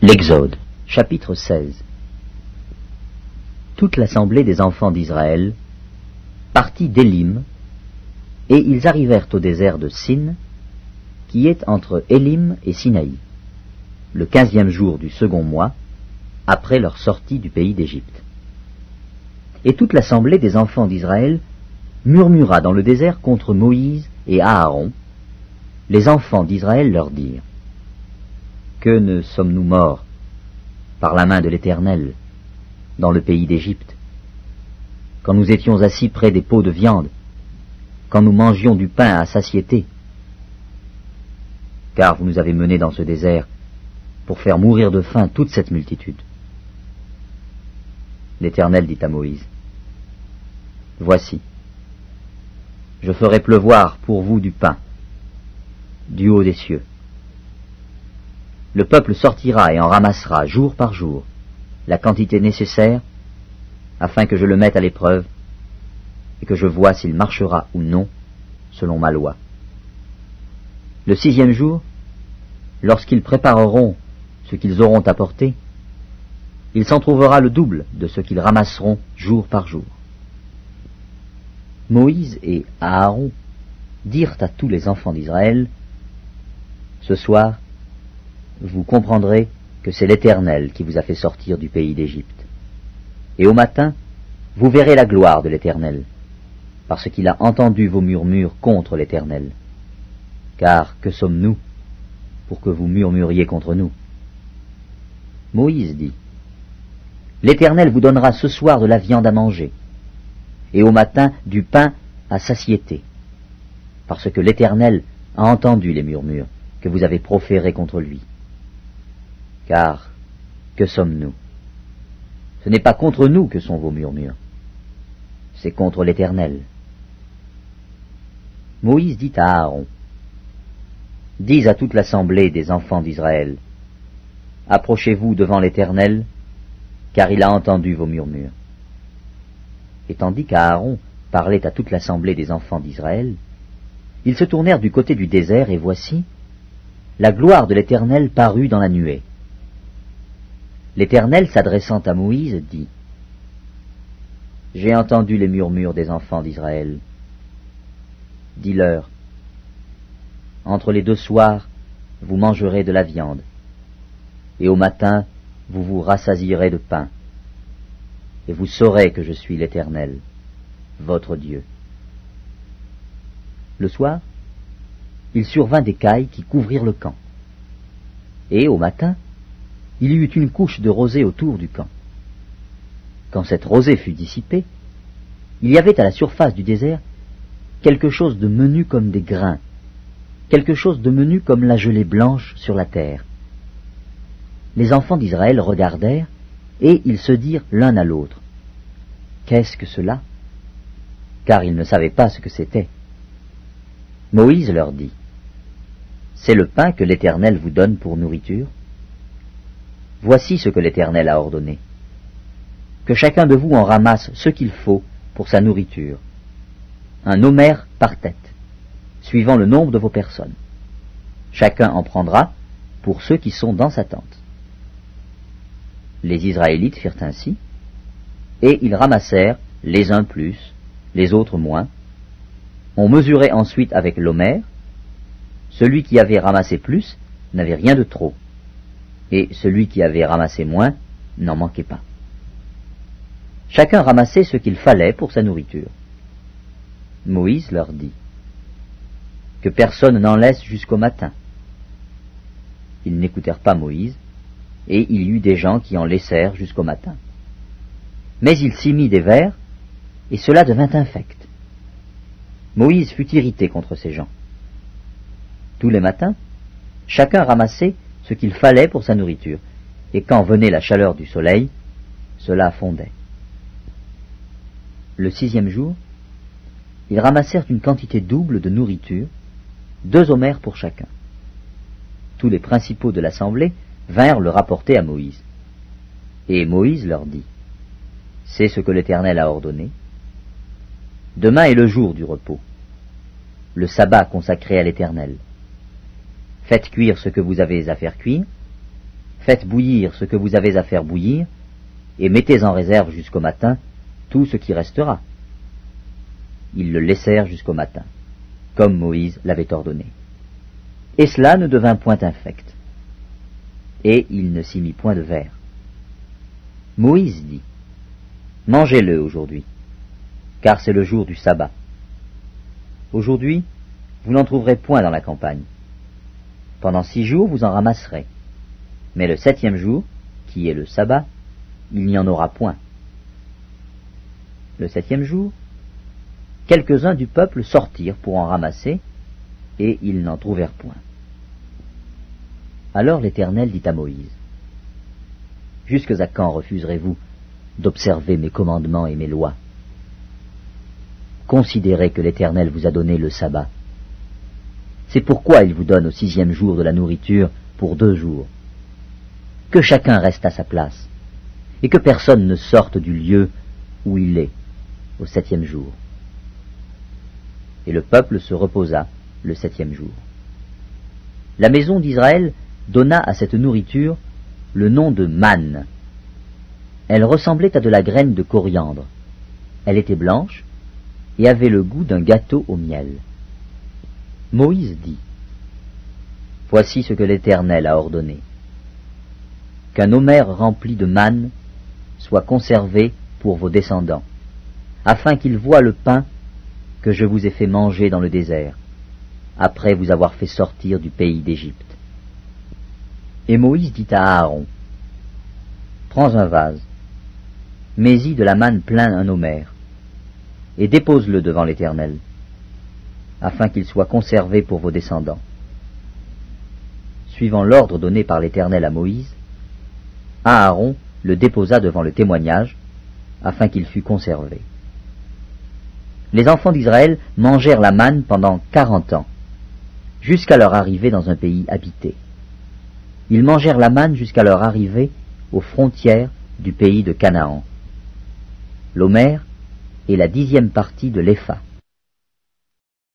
L'Exode, chapitre 16. Toute l'assemblée des enfants d'Israël partit d'Élim, et ils arrivèrent au désert de Sin, qui est entre Élim et Sinaï, le 15e jour du second mois, après leur sortie du pays d'Égypte. Et toute l'assemblée des enfants d'Israël murmura dans le désert contre Moïse et Aaron. Les enfants d'Israël leur dirent: Que ne sommes-nous morts par la main de l'Éternel dans le pays d'Égypte, quand nous étions assis près des pots de viande, quand nous mangions du pain à satiété? Car vous nous avez menés dans ce désert pour faire mourir de faim toute cette multitude. L'Éternel dit à Moïse: Voici, je ferai pleuvoir pour vous du pain, du haut des cieux. Le peuple sortira et en ramassera jour par jour la quantité nécessaire, afin que je le mette à l'épreuve et que je voie s'il marchera ou non selon ma loi. Le 6e jour, lorsqu'ils prépareront ce qu'ils auront apporté, il s'en trouvera le double de ce qu'ils ramasseront jour par jour. Moïse et Aaron dirent à tous les enfants d'Israël: Ce soir, vous comprendrez que c'est l'Éternel qui vous a fait sortir du pays d'Égypte. Et au matin, vous verrez la gloire de l'Éternel, parce qu'il a entendu vos murmures contre l'Éternel. Car que sommes-nous pour que vous murmuriez contre nous? Moïse dit: L'Éternel vous donnera ce soir de la viande à manger, et au matin du pain à satiété, parce que l'Éternel a entendu les murmures que vous avez proférés contre lui. Car que sommes-nous? Ce n'est pas contre nous que sont vos murmures, c'est contre l'Éternel. Moïse dit à Aaron: Dis à toute l'assemblée des enfants d'Israël: Approchez-vous devant l'Éternel, car il a entendu vos murmures. Et tandis qu'Aaron parlait à toute l'assemblée des enfants d'Israël, ils se tournèrent du côté du désert, et voici, la gloire de l'Éternel parut dans la nuée. L'Éternel, s'adressant à Moïse, dit: J'ai entendu les murmures des enfants d'Israël. Dis-leur: Entre les deux soirs, vous mangerez de la viande, et au matin, vous vous rassasierez de pain, et vous saurez que je suis l'Éternel, votre Dieu. Le soir, il survint des cailles qui couvrirent le camp, et au matin, il y eut une couche de rosée autour du camp. Quand cette rosée fut dissipée, il y avait à la surface du désert quelque chose de menu comme des grains, quelque chose de menu comme la gelée blanche sur la terre. Les enfants d'Israël regardèrent, et ils se dirent l'un à l'autre: Qu'est-ce que cela? Car ils ne savaient pas ce que c'était. Moïse leur dit: C'est le pain que l'Éternel vous donne pour nourriture. Voici ce que l'Éternel a ordonné: que chacun de vous en ramasse ce qu'il faut pour sa nourriture, un homère par tête, suivant le nombre de vos personnes. Chacun en prendra pour ceux qui sont dans sa tente. Les Israélites firent ainsi, et ils ramassèrent les uns plus, les autres moins. On mesurait ensuite avec l'homère. Celui qui avait ramassé plus n'avait rien de trop, et celui qui avait ramassé moins n'en manquait pas. Chacun ramassait ce qu'il fallait pour sa nourriture. Moïse leur dit: Que personne n'en laisse jusqu'au matin. Ils n'écoutèrent pas Moïse, et il y eut des gens qui en laissèrent jusqu'au matin. Mais il s'y mit des vers, et cela devint infect. Moïse fut irrité contre ces gens. Tous les matins, chacun ramassait ce qu'il fallait pour sa nourriture, et quand venait la chaleur du soleil, cela fondait. Le 6e jour, ils ramassèrent une quantité double de nourriture, 2 homères pour chacun. Tous les principaux de l'assemblée vinrent le rapporter à Moïse. Et Moïse leur dit: C'est ce que l'Éternel a ordonné. Demain est le jour du repos, le sabbat consacré à l'Éternel. Faites cuire ce que vous avez à faire cuire, Faites bouillir ce que vous avez à faire bouillir, et mettez en réserve jusqu'au matin tout ce qui restera. » Ils le laissèrent jusqu'au matin, comme Moïse l'avait ordonné. Et cela ne devint point infect. Et il ne s'y mit point de verre. Moïse dit, « Mangez-le aujourd'hui, car c'est le jour du sabbat. Aujourd'hui, vous n'en trouverez point dans la campagne. Pendant 6 jours, vous en ramasserez. Mais le 7e jour, qui est le sabbat, il n'y en aura point. » Le 7e jour, quelques-uns du peuple sortirent pour en ramasser, et ils n'en trouvèrent point. Alors l'Éternel dit à Moïse, « Jusque à quand refuserez-vous d'observer mes commandements et mes lois? Considérez que l'Éternel vous a donné le sabbat. C'est pourquoi il vous donne au 6e jour de la nourriture pour 2 jours. Que chacun reste à sa place, et que personne ne sorte du lieu où il est au 7e jour. » Et le peuple se reposa le 7e jour. La maison d'Israël donna à cette nourriture le nom de manne. Elle ressemblait à de la graine de coriandre. Elle était blanche et avait le goût d'un gâteau au miel. Moïse dit, « Voici ce que l'Éternel a ordonné. Qu'un omer rempli de manne soit conservé pour vos descendants, afin qu'ils voient le pain que je vous ai fait manger dans le désert, après vous avoir fait sortir du pays d'Égypte. » Et Moïse dit à Aaron, « Prends un vase, mets-y de la manne plein un omer, et dépose-le devant l'Éternel, afin qu'il soit conservé pour vos descendants. » Suivant l'ordre donné par l'Éternel à Moïse, Aaron le déposa devant le témoignage, afin qu'il fût conservé. Les enfants d'Israël mangèrent la manne pendant 40 ans, jusqu'à leur arrivée dans un pays habité. Ils mangèrent la manne jusqu'à leur arrivée aux frontières du pays de Canaan. L'omer est la 10e partie de l'épha.